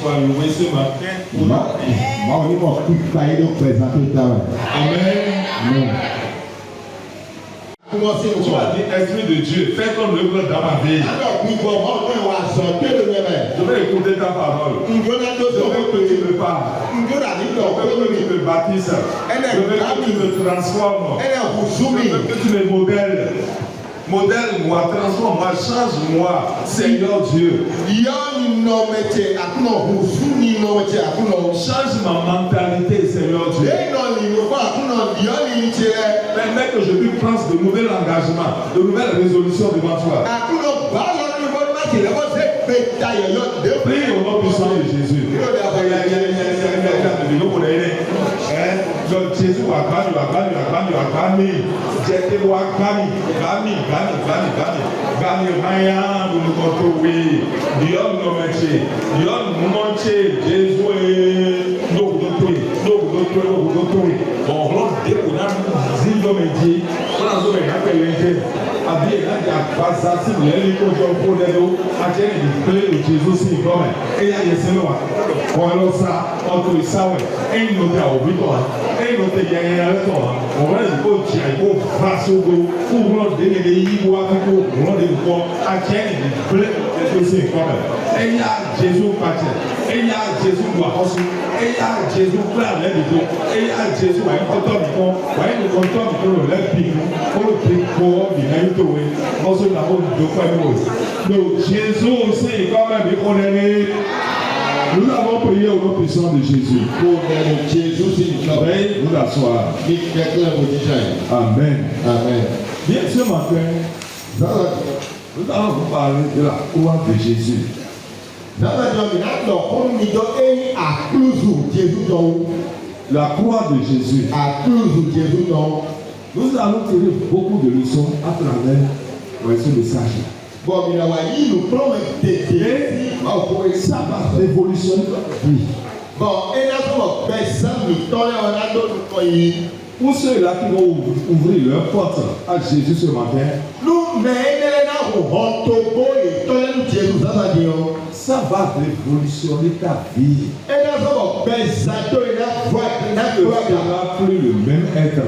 soit loué ce matin pour nous. Amen. Commencez, tu vas dire, Esprit de Dieu, fais ton œuvre dans ma vie. Je vais écouter ta parole. Je veux que tu me parles. Je veux que tu me baptises. Je veux que tu me transformes. Je veux que tu me modèles. Modèle-moi, transforme-moi, change-moi, Seigneur Dieu. Change ma mentalité, Seigneur Dieu. Permets que je puisse prendre de nouveaux engagements, de nouvelles résolutions devant toi. Prie au nom puissant de Jésus. Jésus wa gani. Jete wa gani. Maya bulukotowe. Dion no meche. Dion monche. Jésus no dotowe. Bon, on découvre zindo meji. On a zo na pelenge. Abi na ja pasa si le ko jo ko de do. A je ni pe Jésus si come. E ya yese no wa. Ko lo sa o to isawe. E no te obi to. E no te yaya le to. O wa ni ko ji ai ko faso go. Ku ro de le yi wa ko ro de ko. A je ni pe Jésus si come. E ya Jésus pate. E ya Jésus wa hosu. E ya Jésus pra le bi do. E ya Jésus wa ko to mi ko. Wa ni ko to mi ko le bi mu. Ko bi ko bi na to we. Also na o do fa mo. No Jésus si come bi ko le. Nous avons prié au nom puissant de Jésus. Pour Jésus, veuillez vous asseoir. Amen. Amen. Bien ce matin, nous allons vous parler de la croix de Jésus. La croix de Jésus. Nous allons tirer beaucoup de leçons à travers ce message. Bon, ça va révolutionner notre vie. Bon, pour ceux-là qui vont ouvrir leur porte à Jésus ce matin, ça va révolutionner ta vie. Tu ne seras plus le même être.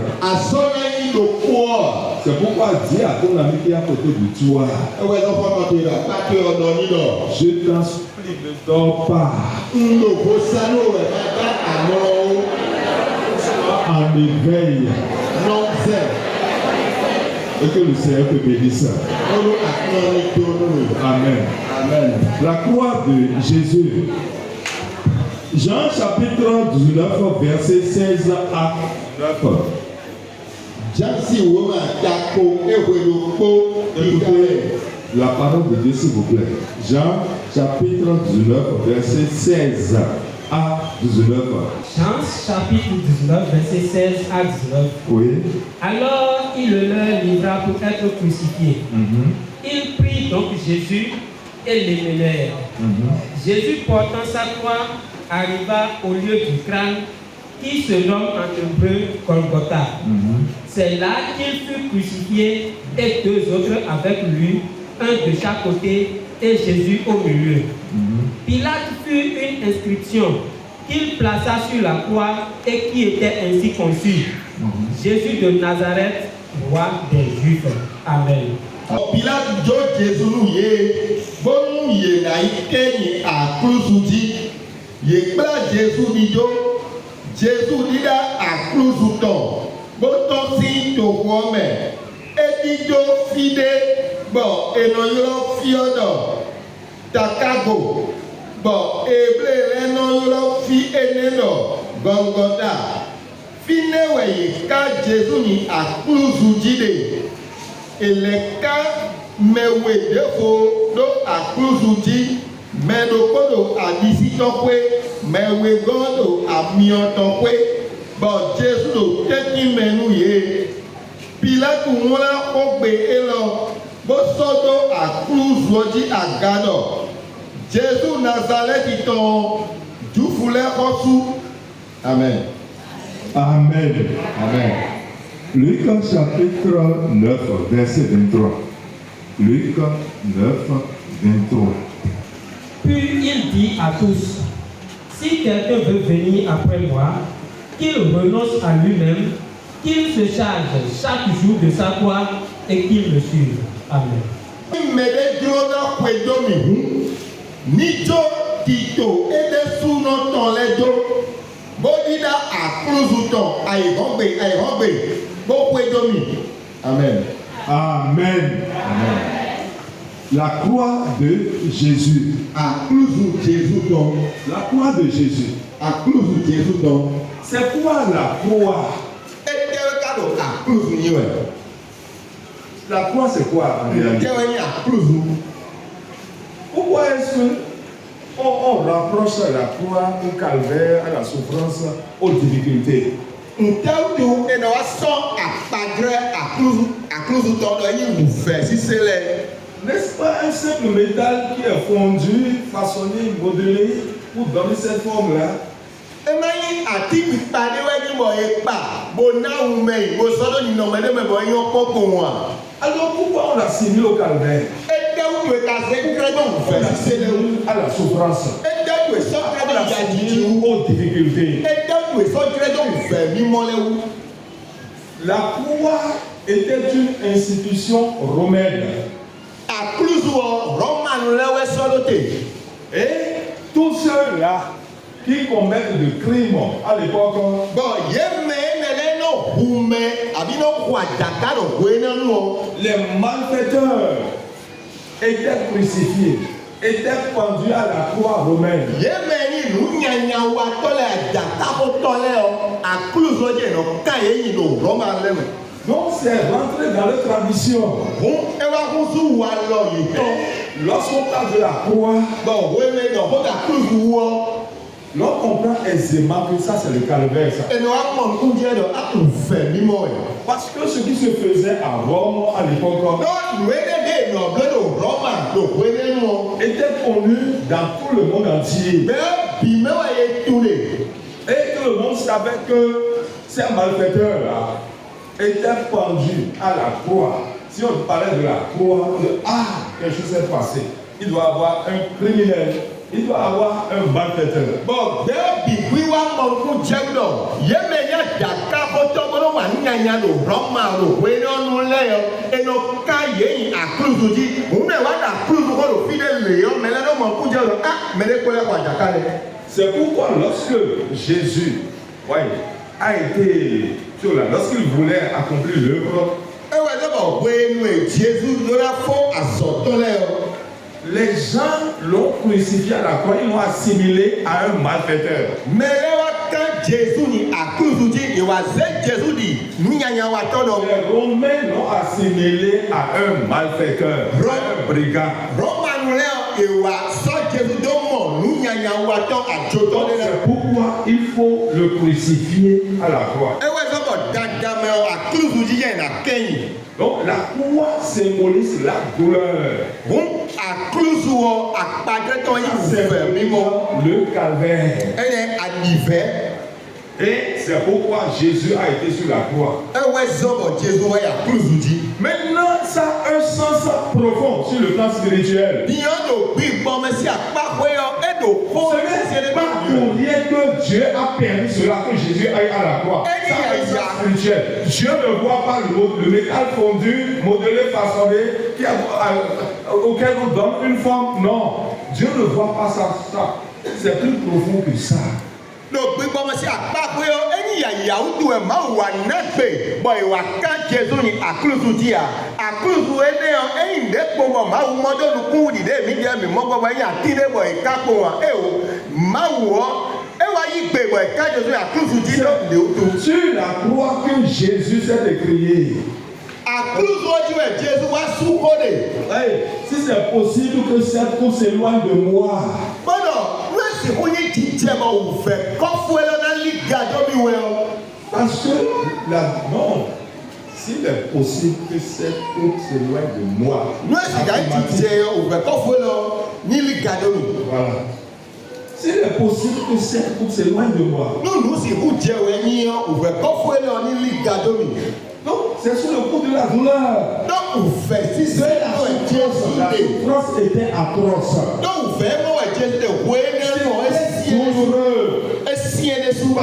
C'est pourquoi dis à ton ami qui est à côté de toi, je t'en supplie, ne dors pas. En éveil. Et que le Seigneur te bénisse. Amen. Amen. La croix de Jésus. Jean chapitre 19, verset 16 à 9. Écoutez la parole de Dieu s'il vous plaît. Jean chapitre 19 verset 16 à 19. Jean chapitre 19 verset 16 à 19. Oui. Alors il le leur livra pour être crucifié. Il prit donc Jésus et les menèrent. Jésus portant sa croix arriva au lieu du crâne qui se nomme en hébreu Golgotha. C'est là qu'il fut crucifié et deux autres avec lui, un de chaque côté et Jésus au milieu. Pilate fit une inscription qu'il plaça sur la croix et qui était ainsi conçue: Jésus de Nazareth, roi des Juifs. Amen. Pilate jo Jésus nous yé, bon yé na ikenyi a cruci yé bla Jésus dido, Jésus dida a cruci ton, boton si to kwome, edido fide, bon enoyo fiodo, takago, bon eble enoyo fi eneno, Golgotha, fine weye ka Jésus ni a cruci dide. Et les cas me défo do akluzuti me do kodo adisi tokwe me we godo amion tokwe but Jésus do teki menu ye Pilate wona ogbe elo bo sodo akluzuti agado Jésus Nazareth ton du foule osu. Amen. Amen. Amen. Luc chapitre 9, verset 23. Luc 9, 23. Puis il dit à tous: Si quelqu'un veut venir après moi, qu'il renonce à lui-même, qu'il se charge chaque jour de sa croix et qu'il me suive. Amen. Amen. Amen. La croix de Jésus. La croix de Jésus. C'est quoi la croix? La croix, c'est quoi? Pourquoi est-ce qu'on rapproche la croix au calvaire, à la souffrance, aux difficultés? N'est-ce pas un simple métal qui est fondu, façonné, modelé pour donner cette forme-là? Alors pourquoi on l'assimile au calvaire? À la souffrance, aux difficultés. La croix était une institution romaine. Et tous ceux-là qui commettent des crimes à l'époque, les malfaiteurs étaient crucifiés, étaient pendus à la croix romaine. Donc c'est rentré dans leur tradition. Lorsqu'on parle de la croix, l'on comprend aisément que ça c'est le calvaire. Parce que ce qui se faisait à Rome à l'époque était connu dans tout le monde entier. Et que le monde savait que ces malfaiteurs-là étaient pendus à la croix. Si on parlait de la croix, on dit, quelque chose s'est passé. Il doit avoir un criminel. Il doit avoir un malfaiteur. C'est pourquoi lorsque Jésus a été lorsqu'il voulait accomplir l'œuvre, les gens l'ont crucifié à la croix, ils l'ont assimilé à un malfaiteur. Les Romains l'ont assimilé à un malfaiteur, un brigand. C'est pourquoi il faut le crucifier à la croix. Donc la croix symbolise la douleur. C'est le calvaire. Et c'est pourquoi Jésus a été sur la croix. Maintenant, ça a un sens profond sur le plan spirituel. Ce n'est pas pour rien que Dieu a permis cela, que Jésus aille à la croix. Ça a un sens spirituel. Dieu ne voit pas le métal fondu, modelé, façonné, auquel on donne une forme. Non, Dieu ne voit pas ça. C'est plus profond que ça. Sur la croix que Jésus s'est écrié. Si c'est possible que cette croix s'éloigne de moi. Parce que non, s'il est possible que cette coupe s'éloigne de moi. Voilà. S'il est possible que cette coupe s'éloigne de moi. Donc, c'est sur le coup de la douleur. La souffrance était atroce. Douloureuse.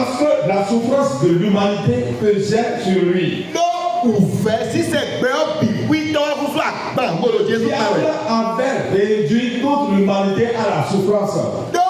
Parce que la souffrance de l'humanité pesait sur lui. Tó ùfẹ́ sísẹ̀ gbẹ́ ọ̀bì wí tọ́wọ́ kó fún àgbà gbọ́dọ̀ Jésù Dieu pẹ̀lẹ́. avait réduit toute l'humanité à la souffrance. Tó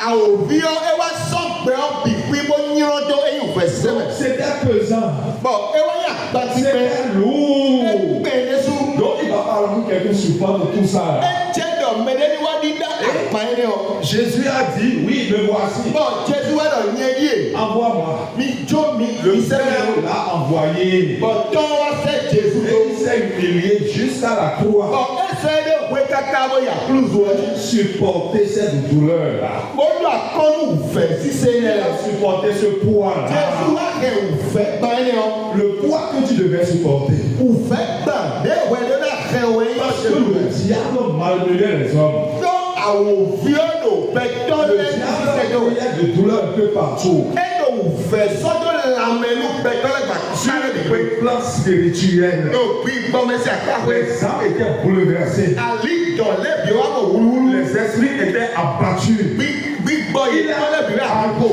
àwòbíọ́ ẹ wá sọ̀gbẹ́ ọ̀bì wí bó nyírọ́ tó ẹ̀yìn ùfẹ́ sísẹ̀ mẹ́. C'était pesant. Bọ̀ ẹ wá yà gbàtí pé C'était lourd. ẹ gbé e lẹ́sùn. Donc il va falloir que quelqu'un supporte tout ça. Ẹ jẹ́ dọ̀ mẹ́lẹ́ ní wá dídá àpá ẹni ọ. Jésus a dit, oui, me voici. Bọ̀ Jésù wá dọ̀ ní ẹyẹ. Envoie-moi. Mi jó mi Le mi sẹ́mi Père o. l'a envoyé. Bọ̀ tọ́ wá sẹ́ Jésù Et tó. il s'est humilié jusqu'à la croix. Bọ̀ ẹsẹ̀ ẹni òwe kaka bó yà kúlùzù ẹ. Supporter cette douleur-là. Mo lọ àkọ́nù ùfẹ́ sísẹ́ Il yẹn. a supporté ce Jésù poids-là. wá kẹ ùfẹ́ gbà ẹni ọ. Le poids que tu devais supporter. Ùfẹ́ gbà déwẹ̀ ló náà kẹ òwe yín Parce ṣe que lùwẹ̀. le diable malmenait les hommes. Tó àwòfíọ́ lò bẹ tọ́ Le lẹ́nu diable sísẹ́ tó. envoyait de douleur un peu partout. Ẹnu ùfẹ́ sọ́jọ́ lamẹ́nu bẹ tọ́lẹ̀ gbà Sur sáré le dìgbé. plan spirituel, Yóò bí gbọ́mẹ́sì àkáwé. les âmes étaient bouleversées. Àlí ìdọ̀lẹ́bí wa kò wúlúwúlú. Les esprits étaient abattus. Gbígbọ́ yìí tọ́lẹ́bí rẹ̀ àkókò.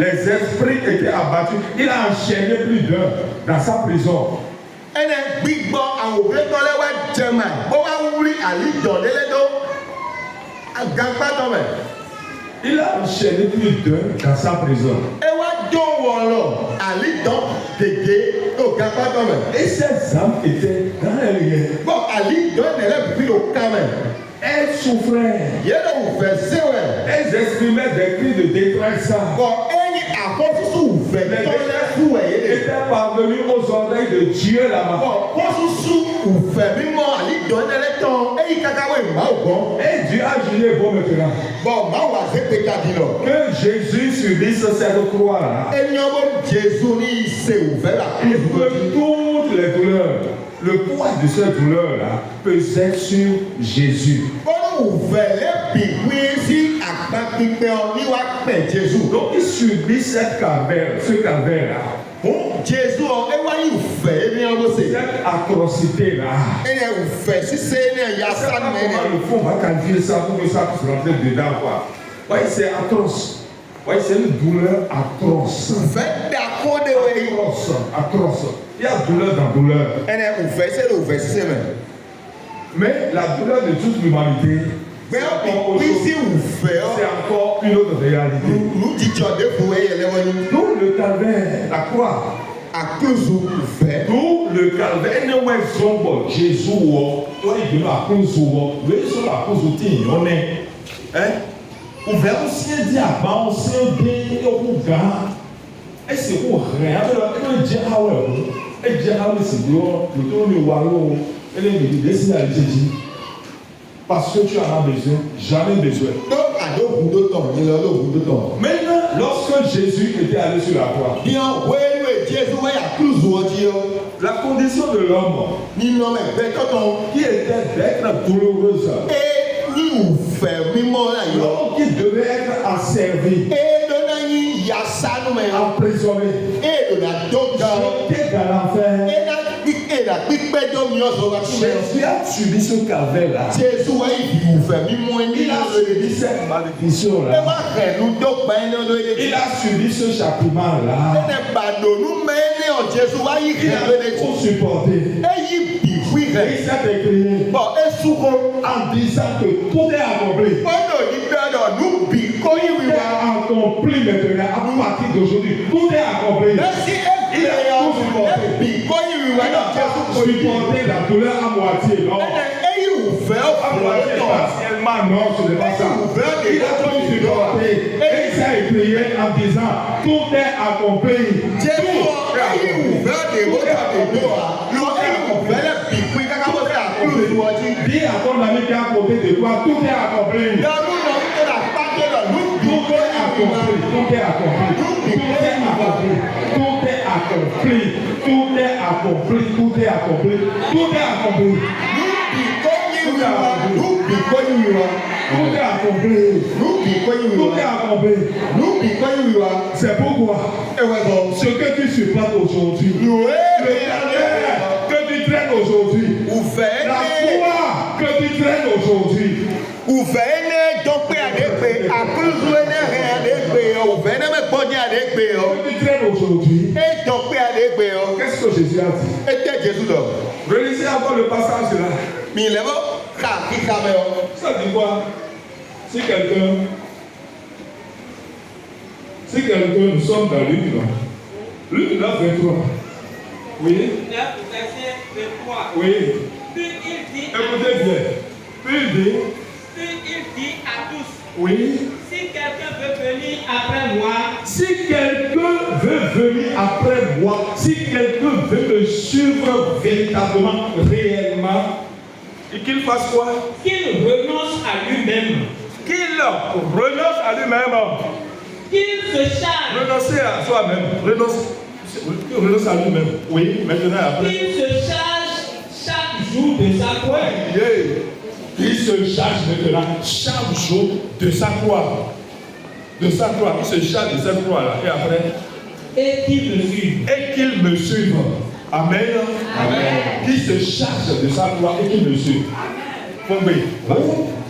Les esprits étaient abattus. Il a enchaîné plus d'un dans sa prison. Ẹnẹ gbígbọ́ àwọn òbí tọ́lẹ́wẹ́ jẹmẹ̀. Ó wá wúrí àlí ìdọ̀lẹ́lẹ́dọ́. Àgàgbàdọ̀ mẹ̀. Il a enchaîné plus d'un dans sa prison. Ẹ wá jó wọ̀lọ̀ àlí ìdọ̀ gègé tó gàgbàdọ̀ mẹ̀. Et ces âmes étaient dans les liens. Bọ́ àlí ìdọ̀ nẹ̀lẹ́ bí ló ká mẹ̀. Elles souffraient. Yẹ́n ló fẹ́ séwẹ̀. Elles exprimaient des cris de détresse. Bọ̀ ẹyin àkọ́sùsù fẹ́ tọ́lẹ́fù ẹ̀yẹ́ lè. Étaient parvenus aux oreilles de Dieu là-bas. Bọ̀ kọ́sùsù ùfẹ́ mímọ́ àlí ìdọ̀ nẹ̀lẹ́ tán ẹ̀yí kàkàwé ìmá ògbọ́n. Et Dieu a jugé bon maintenant. Bọ̀ má wà sí pé jáde lọ. Que Jésus subisse cette croix-là. Ẹni ọmọ Jésù ní ìṣe òfẹ́ là. Et que toutes les douleurs, le poids de cette douleur-là pesait sur Jésus. Bọ́lá òfẹ́ lẹ́bi wí sí àgbà pípẹ́ ọ níwá pẹ̀ Jésù. Donc il subit cette calvaire, ce calvaire-là, Fún Jésù ọ ẹ wáyé òfẹ́ ẹni ọmọ sè. cette atrocité-là. Ẹni òfẹ́ ṣíṣe ní ẹ̀yà Je sais pas sánú ẹni. comment le fond va qualifier ça pour que ça puisse rentrer dedans, quoi. Oui, c'est atroce. Oui, c'est une douleur atroce. Òfẹ́ dà kóde wẹ̀. Atroce, atroce. Il y a douleur dans douleur. Ẹni òfẹ́ ṣe lè òfẹ́ ṣíṣe mẹ́. Mais la douleur de toute l'humanité, c'est Bẹ́ẹ̀ bí encore, wí sí òfẹ́ ọ. c'est encore une autre réalité. Lù jíjọ dẹ́kun ẹ̀yẹ lẹ́wọ́n ní. Tout le calvaire, la croix, Àkóso òfẹ́. tout le calvaire, ne ouais zombo Jésus wo, toi il veut àkóso wo, le so àkóso tí ìyọ́n nẹ, ouvert aussi un diamant, aussi un dé, un coup gars, et c'est pour rien, et le diable, et le diable c'est dehors, le tour de walo, et les dessins à l'éthique, parce que tu en as besoin, jamais besoin. Tó àdókùn tó tàn ní lọ lóògùn tó tàn. Maintenant, lorsque Jésus était allé sur la croix, Bí wọ́n wéwé Jésù wáyà kúrúzù ọjí ọ. la condition de l'homme Nínú ọmọ ẹgbẹ́ tọ́tàn. qui était d'être douloureuse, Ẹ ní òfẹ́ mímọ́ náà yọ. l'homme qui devait être asservi, Ẹ lọ́nà yín yà sánú mẹ́. emprisonné, Ẹ lọ́nà tó ga. jeté dans l'enfer. Ẹ nà pípẹ́ tó mi ọ̀sọ̀ wá sí mẹ́. Jésus a subi ce calvaire-là. Jésù wáyé ìdí òfẹ́ mímọ́ ẹni Il a subi cette Ẹ malédiction-là. wá rẹ̀lú tó pa ẹni ọdún ilé. Il a subi ce châtiment-là. Ẹ nà gbàdónú mẹ́ni ọ̀ Jésù wáyé Il a rẹ̀lú ilé. tout supporté. Ẹ yí bìwí Et rẹ̀. il s'est écrié Bọ̀ ẹ súnkọ. en disant que tout est accompli. Ọ̀nà ní gbọ́dọ̀ nù bì kóyí Tout est wíwá. accompli maintenant. À partir d'aujourd'hui, tout est accompli. Lẹ́sí Il a tout supporté. bì kóyí wíwá Il náà a Jésù pas kóyí. supporté la douleur à moitié, non. Ẹ yí òfẹ́ À ọ̀fẹ́ moitié, ọ̀tọ̀. partiellement, non, ce n'est pas ça. Il a tout supporté. Et il s'est écrié en disant, tout est accompli. Jésù Tout est ẹ yí accompli. òfẹ́ ọ̀dẹ̀ bó tàbí bó wa. Lọ ẹ yí òfẹ́ lẹ bì pín káká bó tẹ̀ àkúrò ìlú ọjí. Dis à ton ami qui est à côté de toi, tout est accompli. Lọ́dún lọ sí ọ̀dà pàtó lọ lù bì Tout est accompli. Tout est accompli. Tout est accompli. Tout est accompli. Tout est accompli. Tout est accompli. Tout est accompli. lù bì kóyí wíwá. Lù bì kóyí wíwá. Tout est accompli. Lù bì kóyí Tout wíwá. est accompli. Lù bì kóyí wíwá. C'est pourquoi Ẹ wẹ̀ bọ̀. ce que tu supportes aujourd'hui, Lù ẹ́ le calvaire que tu traînes aujourd'hui, òfẹ́ la ní. croix que tu traînes aujourd'hui, Ùfẹ́ ní dọ́pẹ́ àdépè àkúrúsù ẹni ẹ̀hẹ́ àdépè ọ̀fẹ́ ní mẹ́gbọ́n ní adegbe o. Tu traînes aujourd'hui. Étọpẹ́ adegbe o. Qu'est-ce que Jésus a dit? Ete Jésus lọ. Relisez encore le passage là. Mi lẹ́mọ́ ká kíkà mẹ́ o. Ça dit quoi? Si quelqu'un, nous sommes dans Luc 23. Oui. 9, verset 23. Oui. Puis il dit Écoutez bien. Puis il dit à tous, oui. si quelqu'un veut venir après moi, Si quelqu'un veut venir après moi, si quelqu'un veut me suivre véritablement, réellement, et qu'il fasse quoi? qu'il renonce à lui-même, Qu'il renonce à lui-même. qu'il se charge, Renoncer à soi-même. Renonce à lui-même. Oui, maintenant après. qu'il se charge chaque jour de sa croix. Il se charge maintenant chaque jour de sa croix. De sa croix. Il se charge de sa croix là. Et après. Et qu'il me suive. Et qu'il me suive. Amen. Amen. Qu'il se charge de sa croix et qu'il me suive. Amen.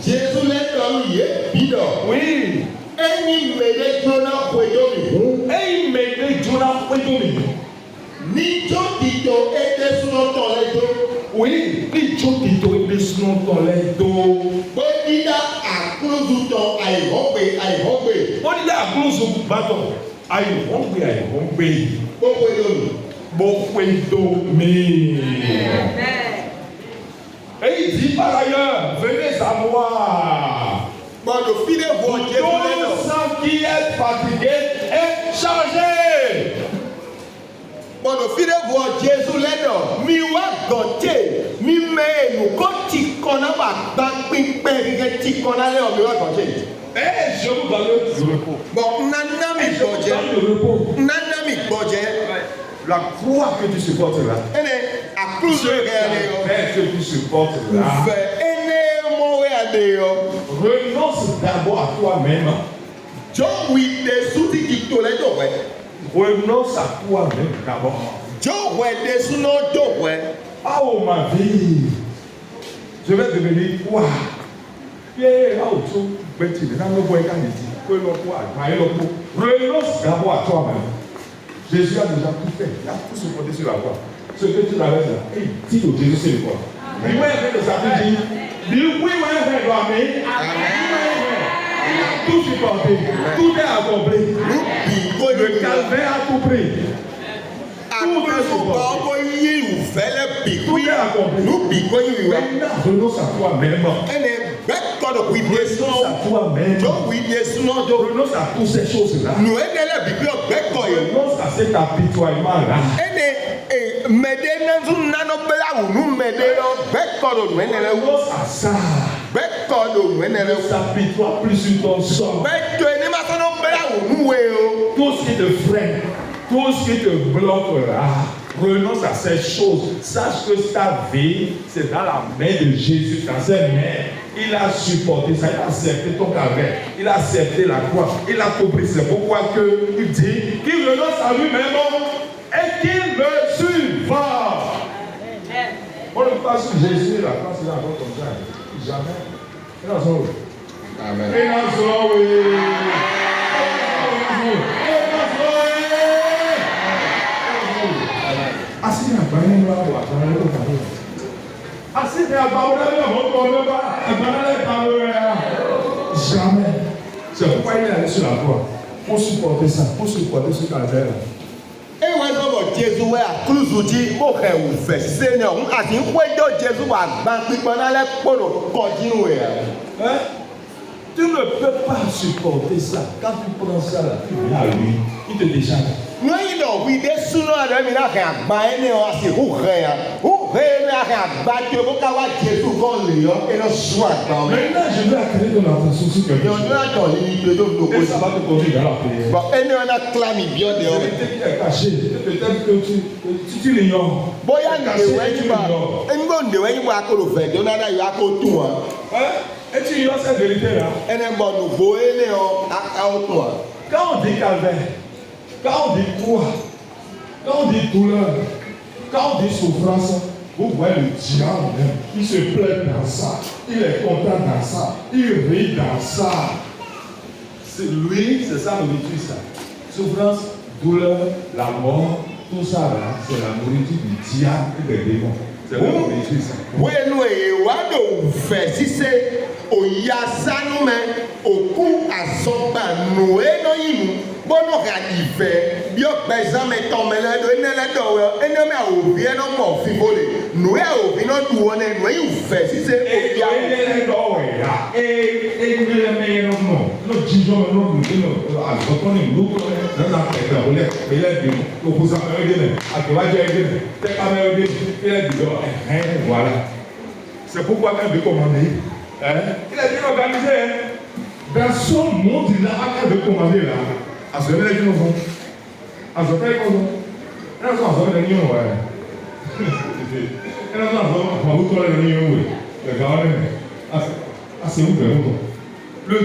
Jésus lẹ́tọ̀ọ́ yé bídọ̀. Oui. Ẹni mèlè jóná péjọ mi. Et il m'a dit, Níjó dìjọ ètè súnmọ́tọ̀ lẹ́jọ́. oui, il faut qu'il te dise non dans les dos. Pé dídá àkúrúdùtọ̀ àìhọ́gbè. On dit à cause du bâton. Aïe, on paye. Gbogbo èdè Beaucoup mais. Et il dit par ailleurs, venez à moi. gbọdọ̀ fílẹ̀ bọ̀ Jésus lẹ́nà. Tous ceux qui est fatigué et chargé. Gbọdọ̀ fílẹ̀ bọ̀ Jésus lẹ́nà. Mi wá gọ̀tẹ́ mi mẹ́ẹ̀lù kó ti kọ́nà wà gbá pípẹ́ gẹ́gẹ́ ti kọ́nà lẹ́nà mi wá gọ̀tẹ́. Et je vous donne le repos. Bọ̀ nana mi Je vous gbọ̀jẹ́. donne le repos. Nana mi gbọ̀jẹ́. La croix que tu supportes là. Ẹnẹ àkúrúdù rẹ̀ ni o. Fais que tu supportes là. Nfẹ̀ ẹnẹ mọ̀wé adé o. Renonce d'abord à toi-même. Jọ wí de sútì kì tó lẹ́jọ̀ wẹ̀. Renonce à toi-même d'abord. Jọ wẹ̀ de súná jọ wẹ̀. Ah oh ma vie. Je vais devenir quoi? Là où tu bêtis, là où tu es, renonce d'abord à toi-même. Jésus a déjà tout fait. Il a tout supporté sur la croix. Ce que tu l'avais là, il dit au Jésus, c'est quoi? Oui, oui, avec le salut dit. Oui, oui, avec Amen. Il a tout supporté. Tout est accompli. Le calvaire a tout pris. Àkúrúdù kọ́ yí ìfẹ́lẹ́ bì Tout est accompli. Lú bì kó yí wẹ̀. Maintenant, renonce à toi-même. Ẹnẹ gbẹ́kọ̀dọ̀ wí de Renonce súná. à toi-même. Jọ wí de súná jọ. Renonce à toutes ces choses-là. Nù ẹnẹlẹ bìbí ọgbẹ́kọ̀ yìí. Renonce à cet apitoiement-là. Ẹnẹ mẹ̀dẹ́ nẹ́sù nánà bẹ́lá wù nù mẹ̀dẹ́ yọ gbẹ́kọ̀dọ̀ nù ẹnẹlẹ wù. Renonce à ça. Gbẹ́kọ̀dọ̀ nù ẹnẹlẹ Ne wù. s'apitoie plus sur ton sort. Gbẹ́jọ ẹni máa sọ́nà bẹ́lá wù nù wẹ̀ o. Tout ce qui te freine, tout ce qui te bloque là, renonce à ces choses. Sache que ta vie, c'est dans la main de Jésus, dans ses mains. Il a supporté ça, il a accepté ton calvaire, il a accepté la croix, il a tout pris. C'est pourquoi que il dit qu'il renonce à lui-même et qu'il me suiva. On ne passe sur Jésus, la place là, comme ça. Jamais. Il a son. Amen. Il a son, oui. Assim àgbáyé ńlá wà àgbáyé ló kà lóyún. Assim ni àgbáyé lẹ́yìn ọ̀hún kọ́ ló bá àgbáyé lẹ́yìn bá lóyún ẹ̀. Jamais. C'est pourquoi il est allé sur la croix. Pour supporter ça, pour supporter ce calvaire. Ewa sọ̀rọ̀ Jésù wẹ̀ àkúrúsù tí ó hẹ̀ wù fẹ̀ ṣiṣẹ́ ní ọ̀hún àti ń péjọ Jésù wà gbà pípọ́n nálẹ̀ kpọ̀dọ̀ kọjú rẹ̀. Tu ne peux pas supporter ça. Quand tu prends ça là, tu viens à lui, il te décharge. Lóyìn náà wí dé súná rẹ̀ mi náà kẹ́ àgbà ẹ̀ ní ọ̀ àti hùhẹ́ yà hùhẹ́ mi náà kẹ́ àgbà tí o kó ká wá Jésù kọ́ lè yọ ẹ̀ lọ sún àgbà ọ̀. Maintenant, je vais attirer ton attention sur quelque chose. Yọ̀dún àtọ̀ ní ìgbèdó lóko Et sí. ça va te conduire dans la prière. Bọ̀ ẹni ọ̀nà kílámì bí ọ̀dẹ̀ La ọ̀. vérité qui est cachée, peut-être que tu l'ignores. Bóyá Caché, ǹdèwẹ́ tu yín bá l'ignores. ẹni bó ǹdèwẹ́ yín bá akóró fẹ̀ dé ọ̀nà yóò akó tún wa. Et tu ignores cette vérité-là. Ẹni bọ̀ nùgbò ẹni ọ̀ akó tún wa. Quand on dit calvaire, quand on dit croix, quand on dit douleur, quand on dit souffrance, vous voyez le diable même, il se plaît dans ça, il est content dans ça, il rit dans ça. C'est lui, c'est sa nourriture ça. Souffrance, douleur, la mort, tout ça là, c'est la nourriture du diable et des démons. C'est la nourriture ça. Oui, nous, on fait si c'est au Yassano, mais au coup à son bain, nous, et nous, bon, on a dit fait, bien, par exemple, mettons, mais là, nous, et nous, mais au bien, non, mon fivole, nous, et au bien, nous, on est, nous, fait si c'est au bien. Et nous, les meilleurs, non, nous, disons, nous, à l'automne, nous, dans la tête, il a dit, nous, vous avez dit, à quoi j'ai dit, c'est pas mal dit, il a dit, voilà. C'est pourquoi il a commandé. Il a dit organiser. Dans son monde, il a commandé là. À ce moment-là, il nous faut. À ce moment-là, il nous faut. Il a dit, le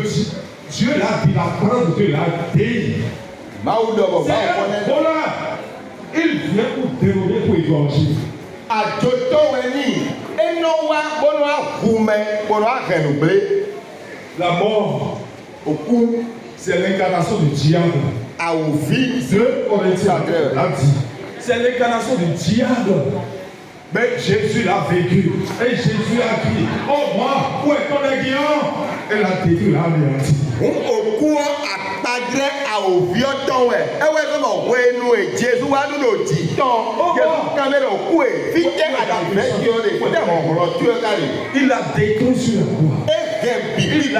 Dieu l'a dit, la parole de Dieu l'a dit. Voilà. Il vient pour dérober, pour égorger. La mort, au coup, c'est l'incarnation du diable. À vie, 2 Corinthiens l'a dit. C'est l'incarnation du diable. Mais Jésus l'a vécu. Et Jésus a dit, oh moi, où est ton aiguillon? Elle a détruit l'anéanti. Au cours à padre à au vieux temps, et ouais, comme on nous et Jésus a nous dit, quand même au cou et vite à la messe, il a détruit sur la croix. Il a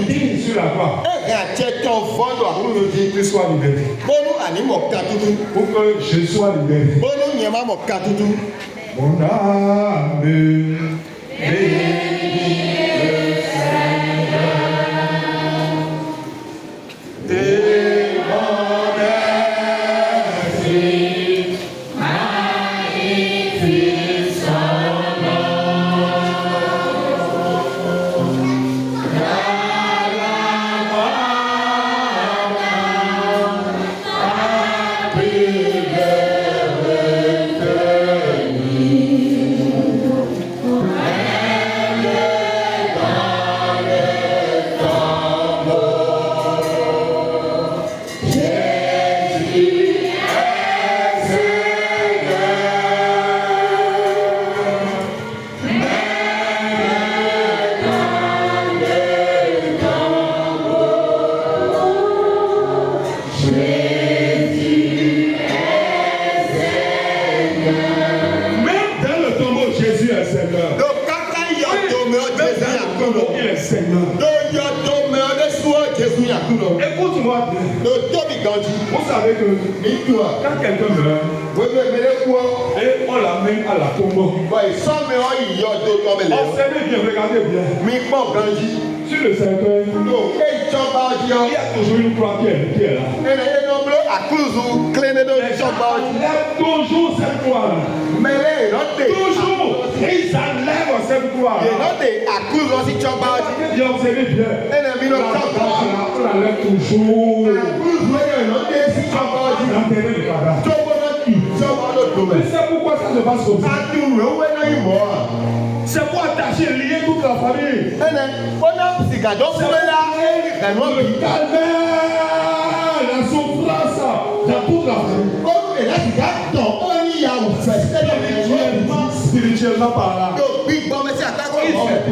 détruit sur la croix. Et à ton fond, pour que Jésus soit libéré. Bon, nous animons Katoutou. Pour que je sois libéré. Bon, nous n'y avons pas Katoutou. Mon âme Écoute-moi bien. Vous savez que quand quelqu'un meurt, et on l'amène à la tombe. On sait bien, regardez bien. Sur le cercueil, il y a toujours une croix qui est là. Enlève toujours cette croix là. Toujours. Ils enlèvent cette croix là. Et observez bien. On enlève toujours. L'intérêt du cadavre. C'est pourquoi ça se passe comme ça. C'est pour attacher, lier toute la famille. Le calvaire, la souffrance dans toute la famille. Spirituellement parlant. Il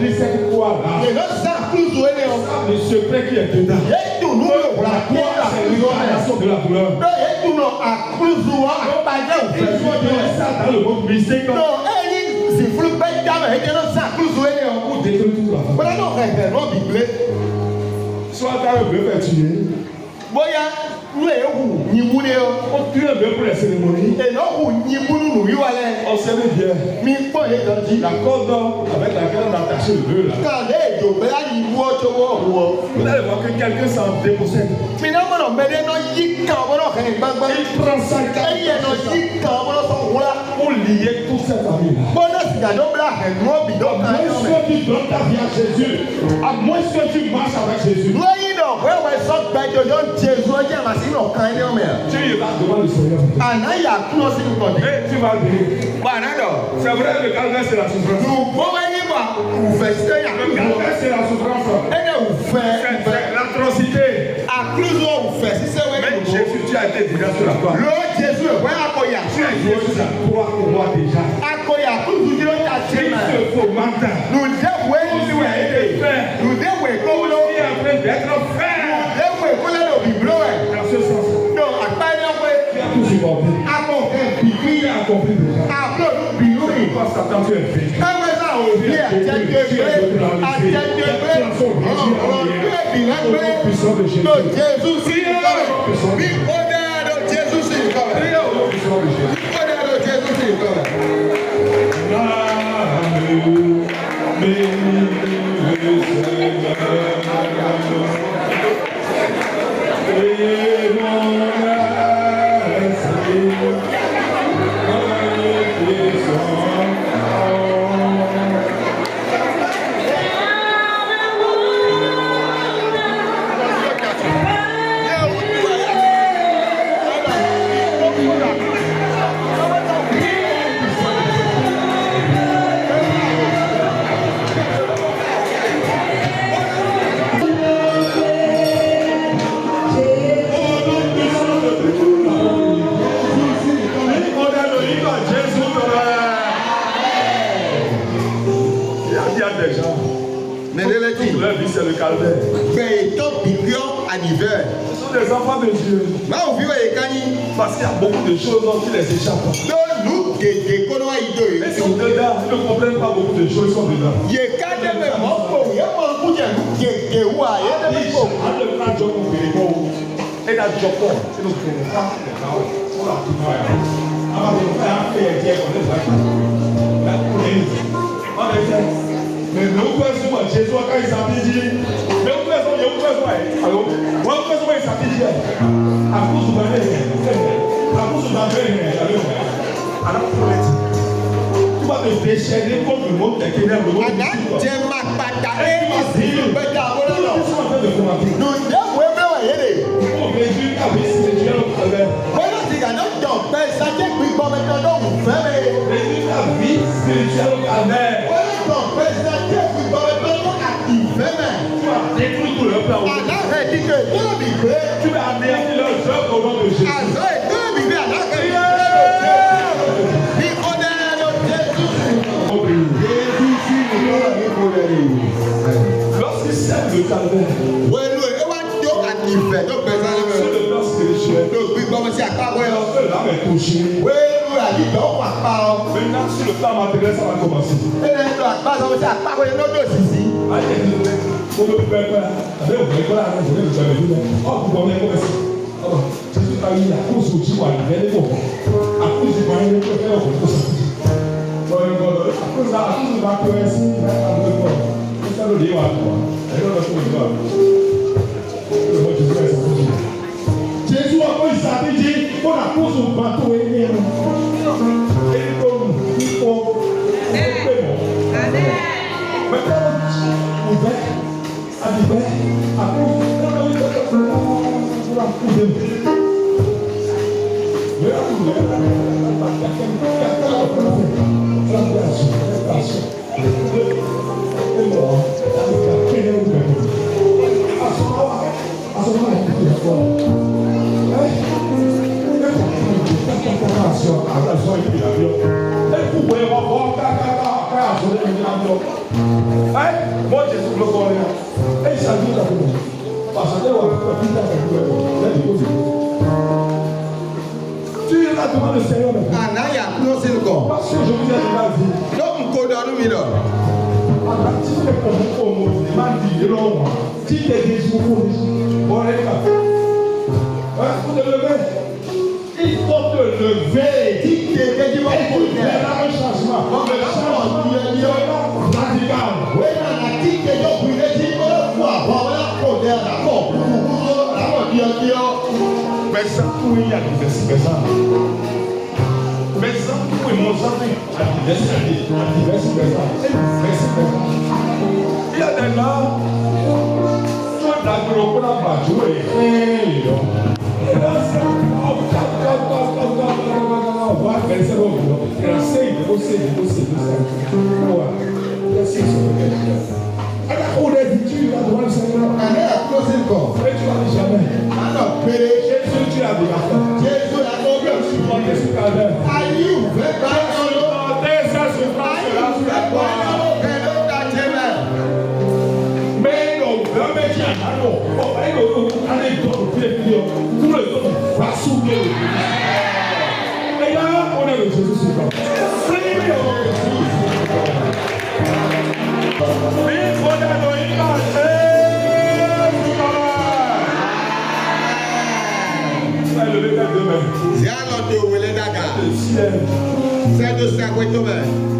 utilise cette croix là. Le secret qui est dedans. La croix, c'est l'incarnation de la douleur. Il faut donner ça dans le monde mystique. Pour détruire toute la famille. Soit dans le bleu tué. On tue un bœuf pour les cérémonies. On sait bien. La corde avec laquelle on a attaché le bœuf là. Vous allez voir que quelqu'un s'en dépossède. Il prend sa carte pour lier toute cette famille là. À moins que tu donnes ta vie à Jésus, à moins que tu marches avec Jésus, tu iras devant le Seigneur. Et tu vas dire, c'est vrai, le calvaire c'est la souffrance. Le calvaire c'est la souffrance. C'est l'atrocité. Mais Jésus, tu as été déjà sur la croix. Lo Jésus est ouais akoya. Tu as été sur la croix déjà. Akoya kuzu jiro ta chema. Il faut maintenant. Nous devons nous aider. Nous devons comment Il est en train d'être fait. nous devons comment le biblio est. Dans ce sens. Non, akpanya Tu we. as tout supporté. Ako Il a accompli déjà. ako biblio. Quand Satan tu es vaincu. Ewe sa o bi no Jesus si come. Bí ó dáadọ́ Jesus si come. Bí ó dáadọ́ Jesus si come. C'est le calvaire. Mais ton biblio anniversaire. Ce sont des enfants de Dieu. Ma o vivo e kani. Parce qu'il y a beaucoup de choses dont ils les échappent. Donc nous de kono ido. Ils sont dedans. Ils ne comprennent pas beaucoup de choses. Ils sont dedans. Ye kade me mo ko ye mo ku je de wa ye de Ils ko. sont en train de prendre Job au Périgord. Et dans Job, c'est le Périgord. On l'a tout fait. On va faire un peu de Dieu. On est fait. Mais nous faisons Jésus quand il s'habille dit. Mais nous faisons alors, moi nous faisons il s'habille dit. À cause de la à cause de la alors tu vas te déchaîner comme le monde des ténèbres. Ana je ma pata e mo si be da wo lo. Nu de we be wa ye de. On Jésus a spirituel au travers. Bueno ti ga no don pe sa je gbi gbo me to do mu fe me. Jésus a vie spirituelle au travers. Bueno don pe sa je gbi gbo me to do ati fe me. Tu vas détruire tout le plan. Ana he di ke to bi gbe. Tu vas anéantir leur œuvre au nom de Jésus. Azo e to bi gbe ana ke. Bi o de lo Jesus. Jesus si ni lo ni ko de ni. Lorsqu'ils sèment le calvaire, Bueno e wa do ati fe do pe sa le sur me. le plan spirituel, Do gbi gbo me si apa we o. l'âme est touchée. Bueno ali do wa pa o. Maintenant, sur le plan matériel, ça va commencer. Ele do apa so me si apa we no do sisi. Allez, on peut faire quoi? Avec le break, là, je vais vous faire le oh, vous connaissez comment c'est. Oh, Jésus a eu la course au Chihuahua, il est bon. À cause du moyen de faire, on peut s'en à cause de la cohérence, il va faire le bon. C'est ça le livre à toi. Et là, on va le mot Jésus est sorti. Jésus a pris sa dit, on a cause au bateau et il faut. Moi, Jésus le connais. Et ça dit la vie. Parce que tu es là devant le Seigneur. Ana ya close le go. Parce que je vous ai déjà dit. Do mu ko do nu mi do. Il faut te lever. Ti te ke di mo ko Il y de. a un changement. Le changement radical. We na na ti ke do ku ile ti ko fu abo la ko de la ko. La ko dio. Mais ça, tout il y a des personnes. Mais ça, tout est mon sang. À diverses personnes. Il y a des gens. Toi, d'accord, on a pas joué. Ana ya close le go. Et tu vas jamais. Ana pere. Jésus, tu as dit Jésus a compris supporter ce calvaire. Ayé ouvert par l'eau. Ayé ouvert par l'eau. Mais non, jamais dit à l'eau. On va y aller dans le pied. Tout le monde va soulever. Et là, on est le Jésus sur le camp. C'est de ça que tu veux.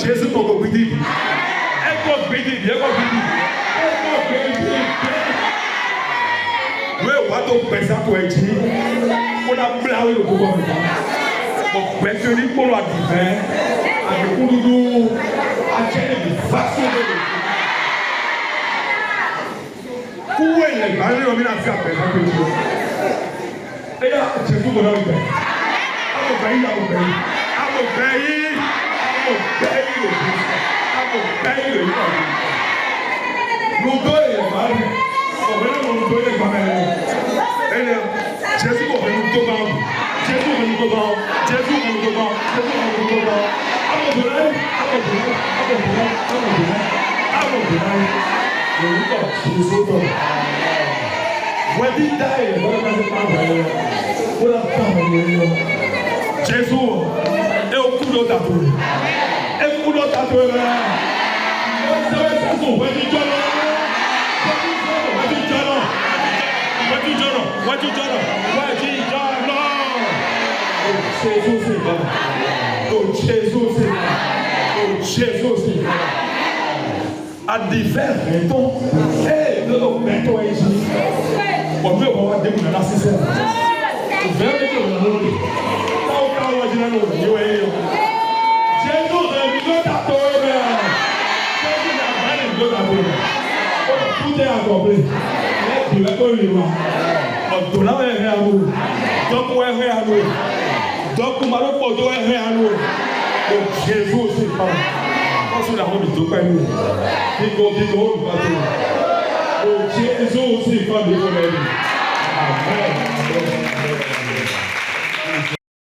Jésù kòkò gbìdì. Ẹ̀kọ́ gbìdì, ẹ̀kọ́ gbìdì. Ẹ̀kọ́ gbìdì. Wé wà tó pẹ̀sà tó ẹ̀jì. Kó dà bílá wí ló kókó mi. Ọ̀pẹ̀ tí o ní kpọ́lọ̀ àdìfẹ́. Àdìkú dúdú. Ajẹ́ ẹ̀mí fásitì lóde. Kúwé ilẹ̀ ìbáraẹni omi náà fi àpẹẹrẹ tó ti. Ẹ̀yà Jésù kò náà gbẹ̀. Àwọn ọ̀gbẹ́ yìí, àwọn ọ̀gbẹ́ yìí. Àwọn ọ̀gbẹ́ yìí. Àwọn ọ̀gbẹ́ yìí lòdì. Àwọn ọ̀gbẹ́ yìí lòdì. Lùdó ilẹ̀ ìbáraẹni. Ọ̀gbẹ́ náà lọ lùdó ilẹ̀ ìbáraẹni. Ẹ̀yà Jésù kò fẹ́ lùdó bá wọn. Jésù kò lùdó bá wọn. Jésù kò lùdó bá wọn. Jésù kò lùdó bá wọn. Àwọn ọ̀gbẹ́ yìí. Àwọn ọ̀gbẹ́ yìí. Àwọn ọ̀gbẹ́ yìí. Àwọn ọ̀gbẹ́ yìí. Orúkọ Jésù tó. Wẹ́dí dáì rẹ̀ wọ́n bá ti máa wà lọ. Ó lọ fún àwọn ọmọ yẹn lọ. Jésù ẹ kú lọ dàtò rẹ̀. Ẹ kú lọ dàtò rẹ̀. Ó sẹ́wẹ́ sẹ́sùn wẹ́dí jọ́nà. Wẹ́dí jọ́nà. Wẹ́dí jọ́nà. Wẹ́dí jọ́nà. Wẹ́dí jọ́nà. Ó Jésù sì bá. Ó Jésù sì bá. Ó Jésù sì bá. Adivẹ́ mẹ́tọ́ lọ́dọ̀ mẹ́tọ́ ẹ̀ jí ọ̀dọ́ ìwọ̀n wa dẹ́kun náà sísẹ́ ìfẹ́ mẹ́tọ́ ìwọ̀n lórí táwọn káwọn wájú náà lòdì ní wẹ́yẹ yọ. Jésù rẹ̀ mi ló dà tó rẹ̀ Jésù rẹ̀ àbáyé mi ló dà tó rẹ̀ ó lọ kú tẹ́ àgọ̀bẹ̀ lẹ́kùn lẹ́kọ̀ọ́ ìrìn wa ọ̀dọ̀ náà ẹ̀hẹ́ àlọ́ dọ́kun ẹ̀hẹ́ àlọ́ dọ́kun malọ́pọ̀ tó ẹ̀hẹ́ àlọ́ ó Jésù sì pa. Ọsùn àwọn mi tó pẹ̀lú kíkọ́ olùkọ́ tó o Jésù sì fà mí wọlé ni. Amen.